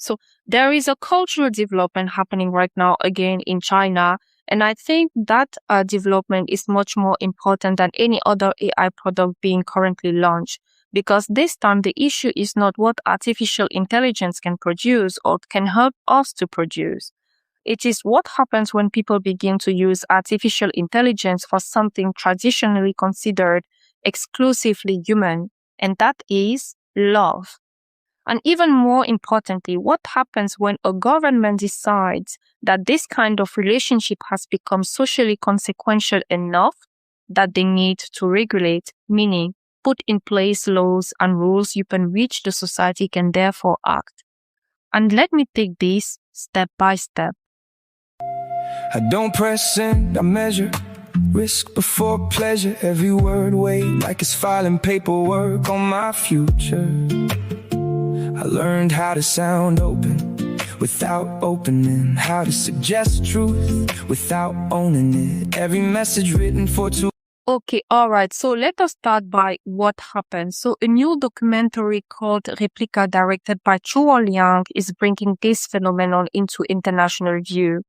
So there is a cultural development happening right now again in China. And I think that development is much more important than any other AI product being currently launched. Because this time the issue is not what artificial intelligence can produce or can help us to produce. It is what happens when people begin to use artificial intelligence for something traditionally considered exclusively human, and that is love. And even more importantly, what happens when a government decides that this kind of relationship has become socially consequential enough that they need to regulate, meaning put in place laws and rules upon which the society can therefore act. And let me take this step by step. I don't press in, I measure risk before pleasure. Every word weighed like it's filing paperwork on my future. I learned how to sound open without opening, how to suggest truth without owning it. Every message written for two. Okay, all right. So let us start by what happened. So a new documentary called Replica, directed by Chuo Liang, is bringing this phenomenon into international view.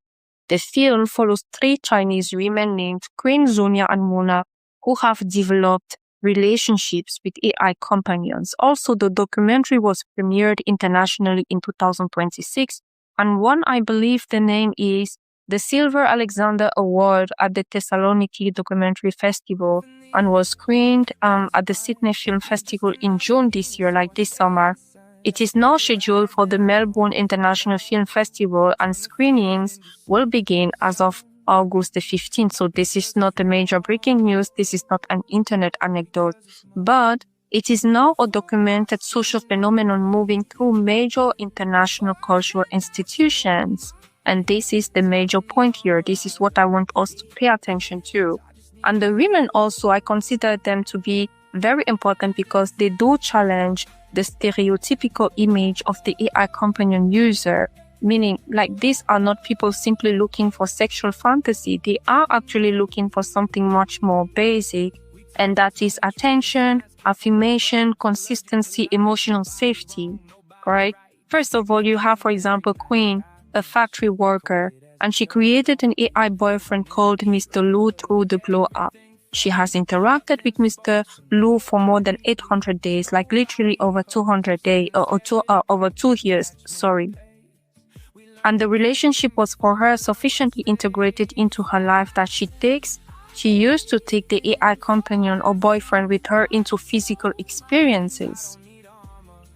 The film follows 3 Chinese women named Queen, Zonia, and Mona, who have developed relationships with AI companions. Also, the documentary was premiered internationally in 2026, and won, I believe the name is the Silver Alexander Award at the Thessaloniki Documentary Festival, and was screened at the Sydney Film Festival in June this year, like this summer. It is now scheduled for the Melbourne International Film Festival, and screenings will begin as of August the 15th. So this is not a major breaking news. This is not an internet anecdote, but it is now a documented social phenomenon moving through major international cultural institutions. And this is the major point here. This is what I want us to pay attention to. And the women also, I consider them to be very important because they do challenge the stereotypical image of the AI companion user, meaning like these are not people simply looking for sexual fantasy. They are actually looking for something much more basic, and that is attention, affirmation, consistency, emotional safety, right? First of all, you have, for example, Queen, a factory worker, and she created an AI boyfriend called Mr. Lu through the Glow app. She has interacted with Mr. Lu for more than 800 days, like literally over 200 days, over 2 years, sorry. And the relationship was for her sufficiently integrated into her life that she used to take the AI companion or boyfriend with her into physical experiences,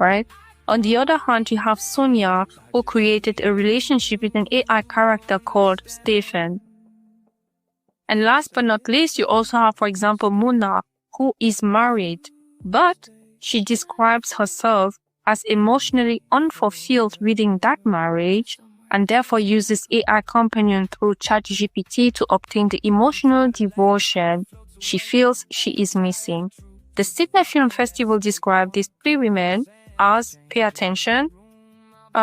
right? On the other hand, you have Sonia, who created a relationship with an AI character called Stephen. And last but not least, you also have, for example, Muna, who is married, but she describes herself as emotionally unfulfilled within that marriage, and therefore uses AI companion through ChatGPT to obtain the emotional devotion she feels she is missing. The Sydney Film Festival described these 3 women as, pay attention,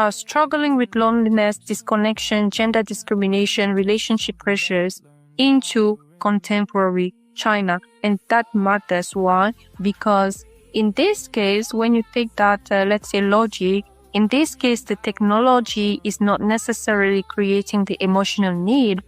struggling with loneliness, disconnection, gender discrimination, relationship pressures into contemporary China. And that matters. Why? Because in this case, when you take that, let's say, logic, in this case, the technology is not necessarily creating the emotional need,